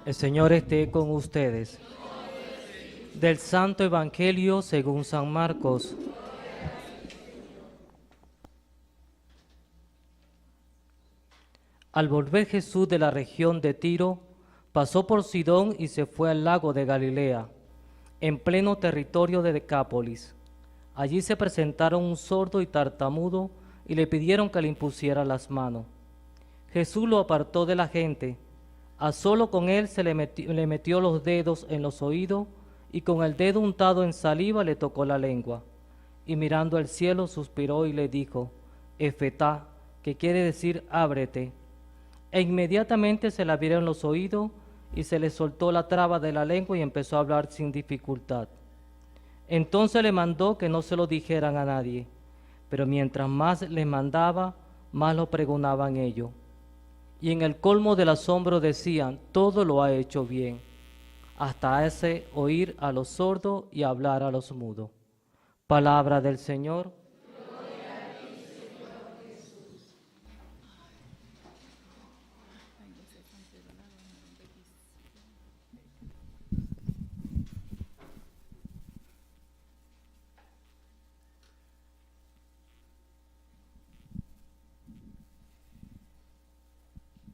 El Señor esté con ustedes. Del Santo Evangelio según San Marcos. Al volver Jesús de la región de Tiro, pasó por Sidón y se fue al lago de Galilea, en pleno territorio de Decápolis. Allí se presentaron un sordo y tartamudo y le pidieron que le impusiera las manos. Jesús lo apartó de la gente. A solo con él le metió los dedos en los oídos y con el dedo untado en saliva le tocó la lengua. Y mirando al cielo suspiró y le dijo, Efetá, que quiere decir ábrete. E inmediatamente se le abrieron los oídos y se le soltó la traba de la lengua y empezó a hablar sin dificultad. Entonces le mandó que no se lo dijeran a nadie, pero mientras más les mandaba, más lo pregonaban ellos. Y en el colmo del asombro decían, todo lo ha hecho bien, hasta hace oír a los sordos y hablar a los mudos. Palabra del Señor.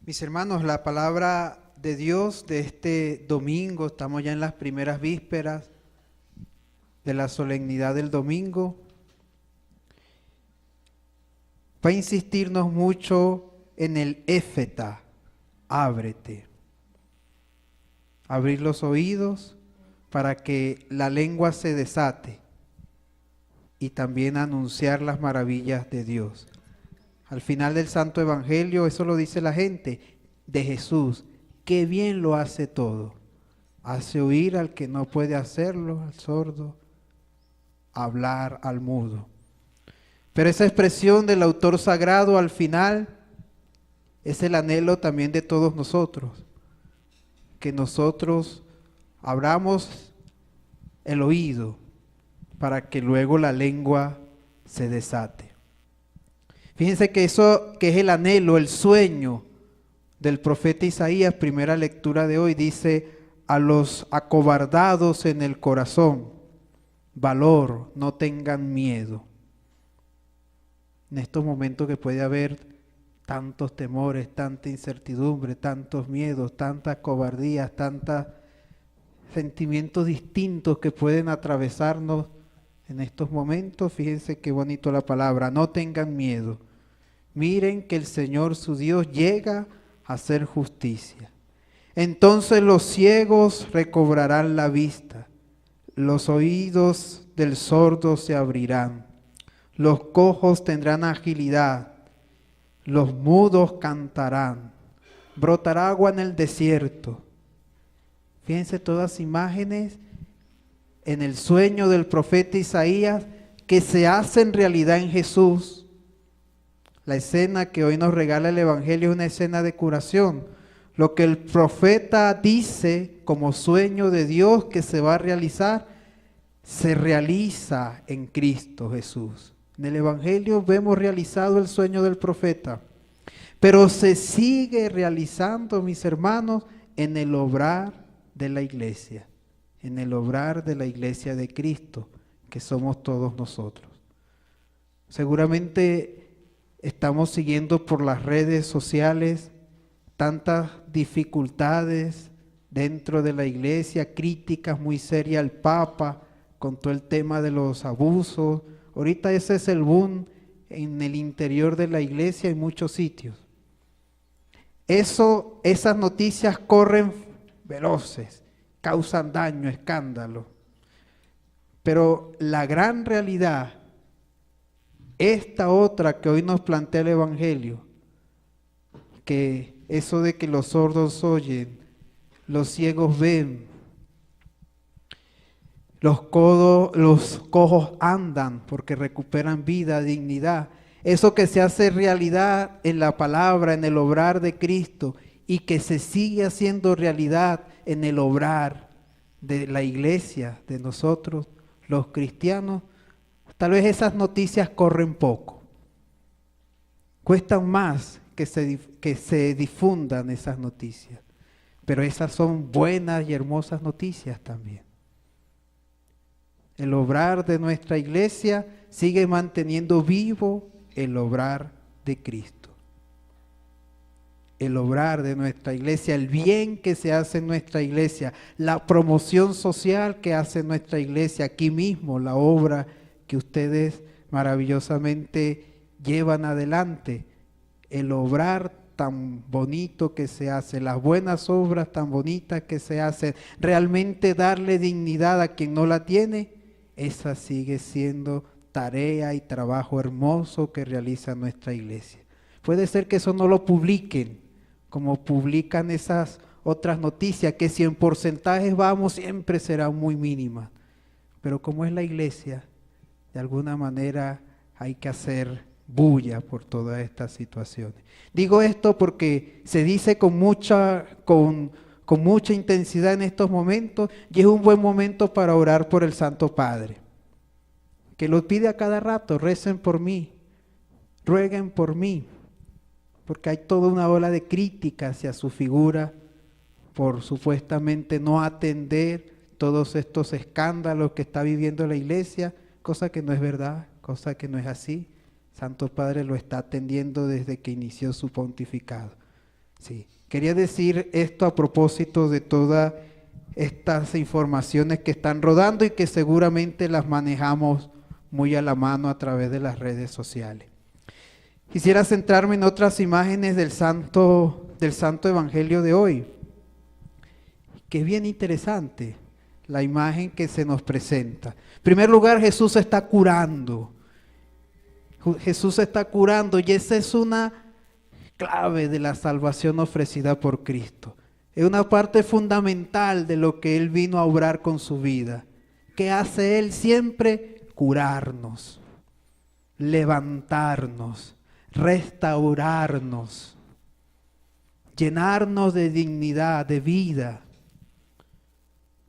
Mis hermanos, la palabra de Dios de este domingo, estamos ya en las primeras vísperas de la solemnidad del domingo, va a insistirnos mucho en el éfeta, ábrete. Abrir los oídos para que la lengua se desate y también anunciar las maravillas de Dios. Al final del Santo Evangelio, eso lo dice la gente de Jesús, qué bien lo hace todo. Hace oír al que no puede hacerlo, al sordo, hablar al mudo. Pero esa expresión del autor sagrado al final es el anhelo también de todos nosotros, que nosotros abramos el oído para que luego la lengua se desate. Fíjense que eso que es el anhelo, el sueño del profeta Isaías, primera lectura de hoy, dice, a los acobardados en el corazón, valor, no tengan miedo. En estos momentos que puede haber tantos temores, tanta incertidumbre, tantos miedos, tantas cobardías, tantos sentimientos distintos que pueden atravesarnos en estos momentos, fíjense qué bonito la palabra, no tengan miedo. Miren que el Señor su Dios llega a hacer justicia. Entonces los ciegos recobrarán la vista, los oídos del sordo se abrirán, los cojos tendrán agilidad, los mudos cantarán, brotará agua en el desierto. Fíjense todas imágenes en el sueño del profeta Isaías que se hacen realidad en Jesús. La escena que hoy nos regala el Evangelio es una escena de curación. Lo que el profeta dice como sueño de Dios que se va a realizar, se realiza en Cristo Jesús. En el Evangelio vemos realizado el sueño del profeta, pero se sigue realizando, mis hermanos, en el obrar de la iglesia, en el obrar de la iglesia de Cristo, que somos todos nosotros. Seguramente estamos siguiendo por las redes sociales tantas dificultades dentro de la iglesia, críticas muy serias al Papa con todo el tema de los abusos. Ahorita ese es el boom en el interior de la iglesia en muchos sitios. Esas noticias corren veloces, causan daño, escándalo. Pero la gran realidad, esta otra que hoy nos plantea el Evangelio, que eso de que los sordos oyen, los ciegos ven, los cojos andan porque recuperan vida, dignidad, eso que se hace realidad en la palabra, en el obrar de Cristo y que se sigue haciendo realidad en el obrar de la iglesia, de nosotros, los cristianos. Tal vez esas noticias corren poco, cuestan más que se difundan esas noticias, pero esas son buenas y hermosas noticias también. El obrar de nuestra iglesia sigue manteniendo vivo el obrar de Cristo. El obrar de nuestra iglesia, el bien que se hace en nuestra iglesia, la promoción social que hace nuestra iglesia, aquí mismo, la obra que ustedes maravillosamente llevan adelante, el obrar tan bonito que se hace, las buenas obras tan bonitas que se hacen, realmente darle dignidad a quien no la tiene, esa sigue siendo tarea y trabajo hermoso que realiza nuestra iglesia. Puede ser que eso no lo publiquen, como publican esas otras noticias, que si en porcentajes vamos siempre serán muy mínimas. Pero como es la iglesia, de alguna manera hay que hacer bulla por todas estas situaciones. Digo esto porque se dice con mucha intensidad en estos momentos, y es un buen momento para orar por el Santo Padre, que lo pide a cada rato: recen por mí, rueguen por mí, porque hay toda una ola de crítica hacia su figura por supuestamente no atender todos estos escándalos que está viviendo la iglesia, cosa que no es verdad, cosa que no es así. Santo Padre lo está atendiendo desde que inició su pontificado. Sí. Quería decir esto a propósito de todas estas informaciones que están rodando y que seguramente las manejamos muy a la mano a través de las redes sociales. Quisiera centrarme en otras imágenes del Santo Evangelio de hoy, que es bien interesante la imagen que se nos presenta. En primer lugar, Jesús está curando. Jesús está curando, y esa es una clave de la salvación ofrecida por Cristo. Es una parte fundamental de lo que Él vino a obrar con su vida. ¿Qué hace Él siempre? Curarnos, levantarnos, restaurarnos, llenarnos de dignidad, de vida.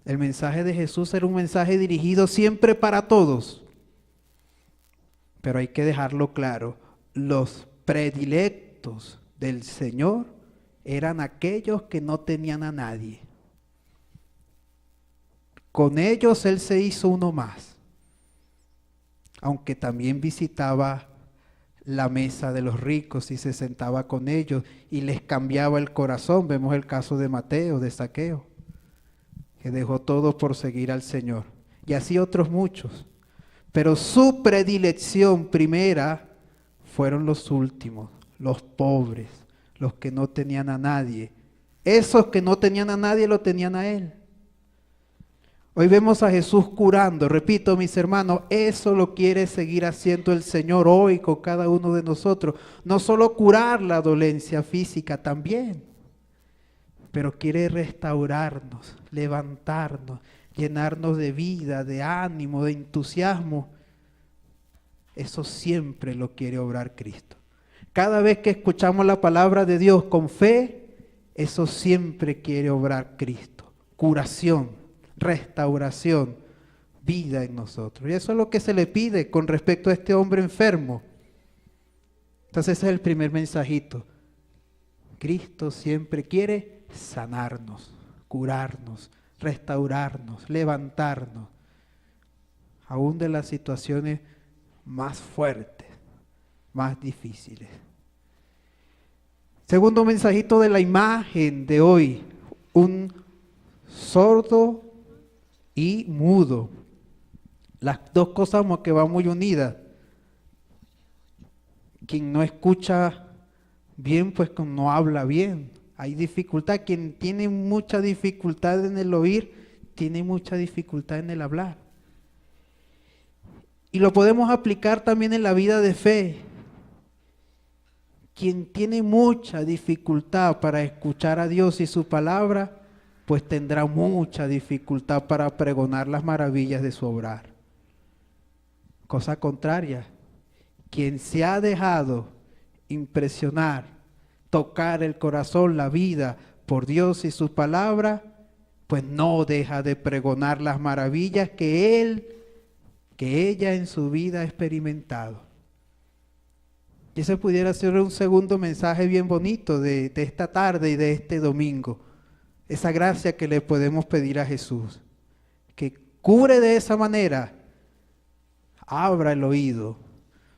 El mensaje de Jesús era un mensaje dirigido siempre para todos. Pero hay que dejarlo claro, los predilectos del Señor eran aquellos que no tenían a nadie. Con ellos Él se hizo uno más, aunque también visitaba la mesa de los ricos y se sentaba con ellos y les cambiaba el corazón. Vemos el caso de Mateo, de Zaqueo, que dejó todo por seguir al Señor, y así otros muchos. Pero su predilección primera fueron los últimos, los pobres, los que no tenían a nadie. Esos que no tenían a nadie lo tenían a Él. Hoy vemos a Jesús curando. Repito, mis hermanos, eso lo quiere seguir haciendo el Señor hoy con cada uno de nosotros. No solo curar la dolencia física, también, pero quiere restaurarnos, levantarnos, llenarnos de vida, de ánimo, de entusiasmo. Eso siempre lo quiere obrar Cristo. Cada vez que escuchamos la palabra de Dios con fe, eso siempre quiere obrar Cristo. Curación, restauración, vida en nosotros. Y eso es lo que se le pide con respecto a este hombre enfermo. Entonces ese es el primer mensajito. Cristo siempre quiere sanarnos, curarnos, restaurarnos, levantarnos, aún de las situaciones más fuertes, más difíciles. Segundo mensajito de la imagen de hoy, un sordo y mudo. Las dos cosas como que van muy unidas. Quien no escucha bien, pues no habla bien. Hay dificultad. Quien tiene mucha dificultad en el oír, tiene mucha dificultad en el hablar. Y lo podemos aplicar también en la vida de fe. Quien tiene mucha dificultad para escuchar a Dios y su palabra, pues tendrá mucha dificultad para pregonar las maravillas de su obrar. Cosa contraria, quien se ha dejado impresionar, tocar el corazón, la vida por Dios y su palabra, pues no deja de pregonar las maravillas que ella en su vida ha experimentado. Y ese pudiera ser un segundo mensaje bien bonito de esta tarde y de este domingo. esa gracia que le podemos pedir a Jesús, que cubre de esa manera, abra el oído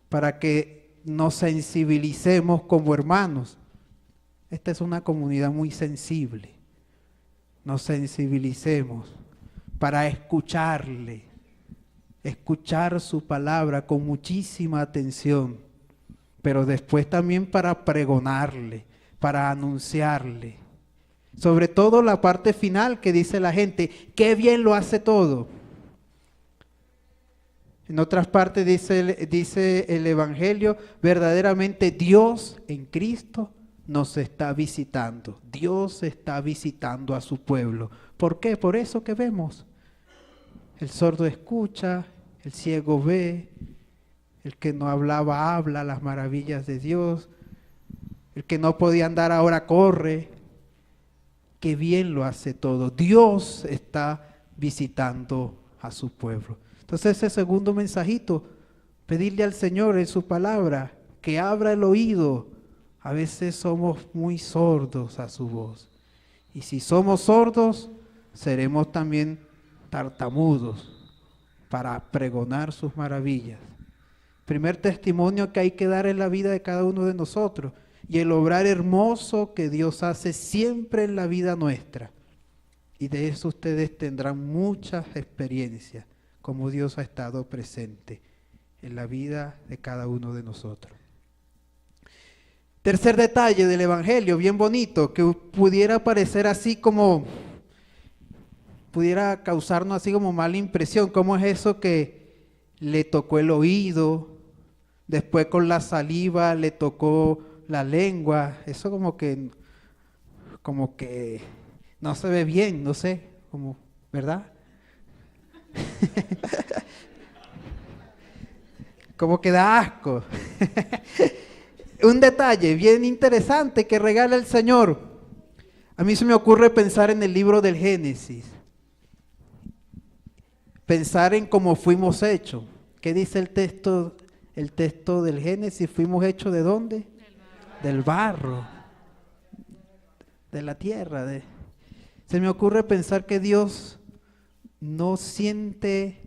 para que nos sensibilicemos como hermanos. Esta es una comunidad muy sensible. Nos sensibilicemos para escucharle, escuchar su palabra con muchísima atención, pero después también para pregonarle, para anunciarle. Sobre todo la parte final que dice la gente, qué bien lo hace todo. En otras partes dice el Evangelio, verdaderamente Dios en Cristo nos está visitando. Dios está visitando a su pueblo. ¿Por qué? Por eso que vemos. El sordo escucha, el ciego ve, el que no hablaba habla las maravillas de Dios, el que no podía andar ahora corre. Qué bien lo hace todo. Dios está visitando a su pueblo. Entonces ese segundo mensajito, pedirle al Señor en su palabra que abra el oído. A veces somos muy sordos a su voz. Y si somos sordos, seremos también tartamudos para pregonar sus maravillas. Primer testimonio que hay que dar en la vida de cada uno de nosotros y el obrar hermoso que Dios hace siempre en la vida nuestra. Y de eso ustedes tendrán muchas experiencias, como Dios ha estado presente en la vida de cada uno de nosotros. Tercer detalle del Evangelio, bien bonito, que pudiera parecer así como, pudiera causarnos así como mala impresión. ¿Cómo es eso que le tocó el oído, después con la saliva le tocó la lengua? Eso como que no se ve bien, no sé, como, ¿verdad? Como que da asco. Un detalle bien interesante que regala el Señor. A mí se me ocurre pensar en el libro del Génesis. Pensar en cómo fuimos hechos. ¿Qué dice el texto del Génesis? ¿Fuimos hechos de dónde? Del barro. De la tierra. Se me ocurre pensar que Dios no siente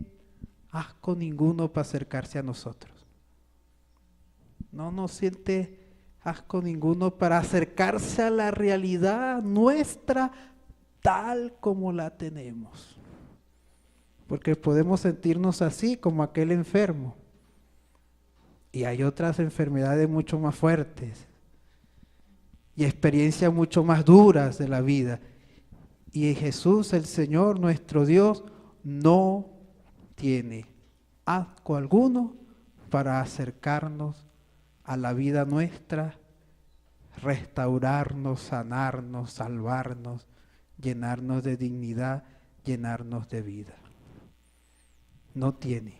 asco ninguno para acercarse a nosotros. No nos siente asco ninguno para acercarse a la realidad nuestra tal como la tenemos. Porque podemos sentirnos así como aquel enfermo. Y hay otras enfermedades mucho más fuertes y experiencias mucho más duras de la vida. Y Jesús, el Señor, nuestro Dios, no tiene asco alguno para acercarnos a la vida nuestra, restaurarnos, sanarnos, salvarnos, llenarnos de dignidad, llenarnos de vida. No tiene.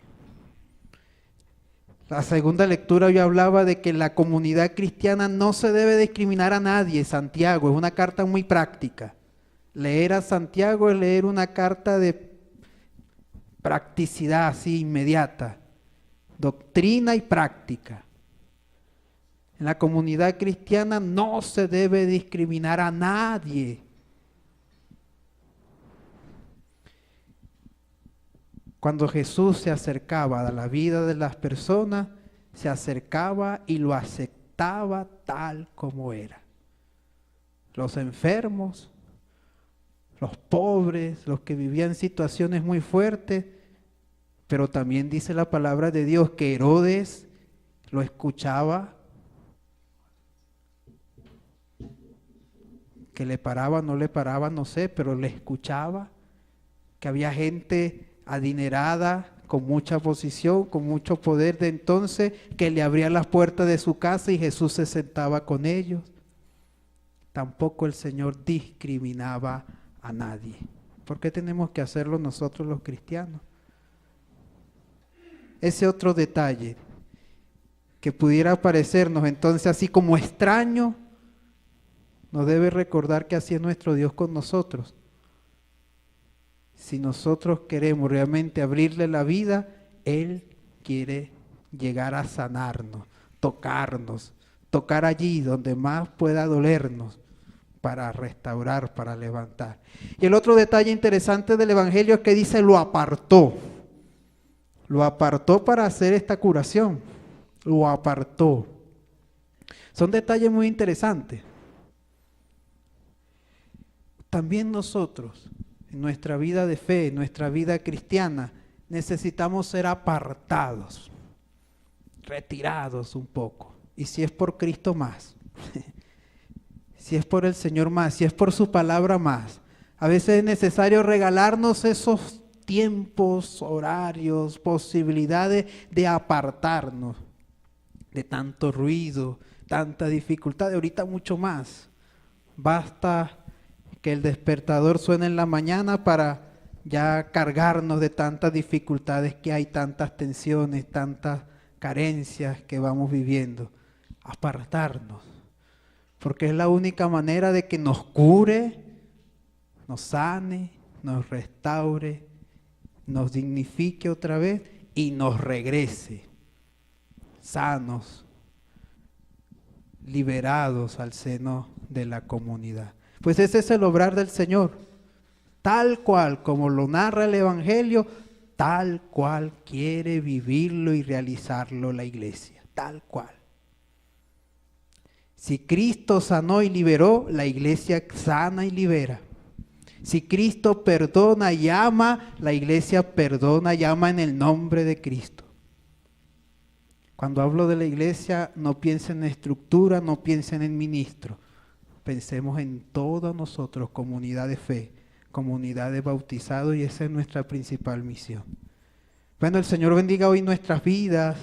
La segunda lectura yo hablaba de que la comunidad cristiana no se debe discriminar a nadie. Santiago es una carta muy práctica. Leer a Santiago es leer una carta de practicidad así inmediata, doctrina y práctica. En la comunidad cristiana no se debe discriminar a nadie. Cuando Jesús se acercaba a la vida de las personas, se acercaba y lo aceptaba tal como era. Los enfermos, los pobres, los que vivían situaciones muy fuertes, pero también dice la palabra de Dios que Herodes lo escuchaba, que le paraba, no le paraba, no sé, pero le escuchaba, que había gente adinerada, con mucha posición, con mucho poder de entonces, que le abría las puertas de su casa y Jesús se sentaba con ellos. Tampoco el Señor discriminaba a nadie. ¿Por qué tenemos que hacerlo nosotros los cristianos? Ese otro detalle que pudiera parecernos entonces así como extraño, nos debe recordar que así es nuestro Dios con nosotros. Si nosotros queremos realmente abrirle la vida, Él quiere llegar a sanarnos, tocar allí donde más pueda dolernos, para restaurar, para levantar. Y el otro detalle interesante del Evangelio es que dice lo apartó. Lo apartó para hacer esta curación. Lo apartó. Son detalles muy interesantes. También nosotros, en nuestra vida de fe, en nuestra vida cristiana, necesitamos ser apartados, retirados un poco. Y si es por Cristo más, si es por el Señor más, si es por su palabra más. A veces es necesario regalarnos esos tiempos, horarios, posibilidades de apartarnos de tanto ruido, tanta dificultad. Ahorita mucho más. Basta que el despertador suene en la mañana para ya cargarnos de tantas dificultades que hay, tantas tensiones, tantas carencias que vamos viviendo. Apartarnos, porque es la única manera de que nos cure, nos sane, nos restaure, nos dignifique otra vez y nos regrese sanos, liberados al seno de la comunidad. Pues ese es el obrar del Señor, tal cual como lo narra el Evangelio, tal cual quiere vivirlo y realizarlo la iglesia, tal cual. Si Cristo sanó y liberó, la iglesia sana y libera. Si Cristo perdona y ama, la iglesia perdona y ama en el nombre de Cristo. Cuando hablo de la iglesia, no piensen en estructura, no piensen en ministro. Pensemos en todos nosotros, comunidad de fe, comunidad de bautizados, y esa es nuestra principal misión. Bueno, el Señor bendiga hoy nuestras vidas,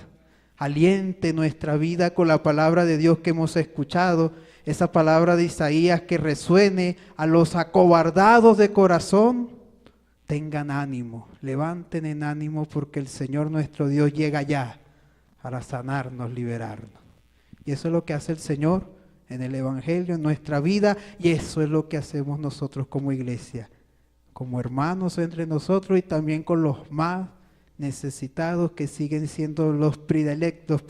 aliente nuestra vida con la palabra de Dios que hemos escuchado, esa palabra de Isaías que resuene a los acobardados de corazón. Tengan ánimo, levanten en ánimo, porque el Señor nuestro Dios llega ya para sanarnos, liberarnos. Y eso es lo que hace el Señor en el Evangelio, en nuestra vida, y eso es lo que hacemos nosotros como iglesia, como hermanos entre nosotros y también con los más necesitados que siguen siendo los predilectos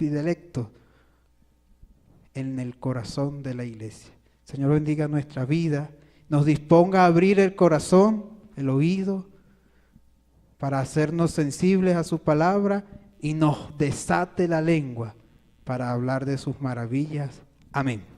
en el corazón de la iglesia. Señor, bendiga nuestra vida, nos disponga a abrir el corazón, el oído, para hacernos sensibles a su palabra y nos desate la lengua para hablar de sus maravillas. Amén.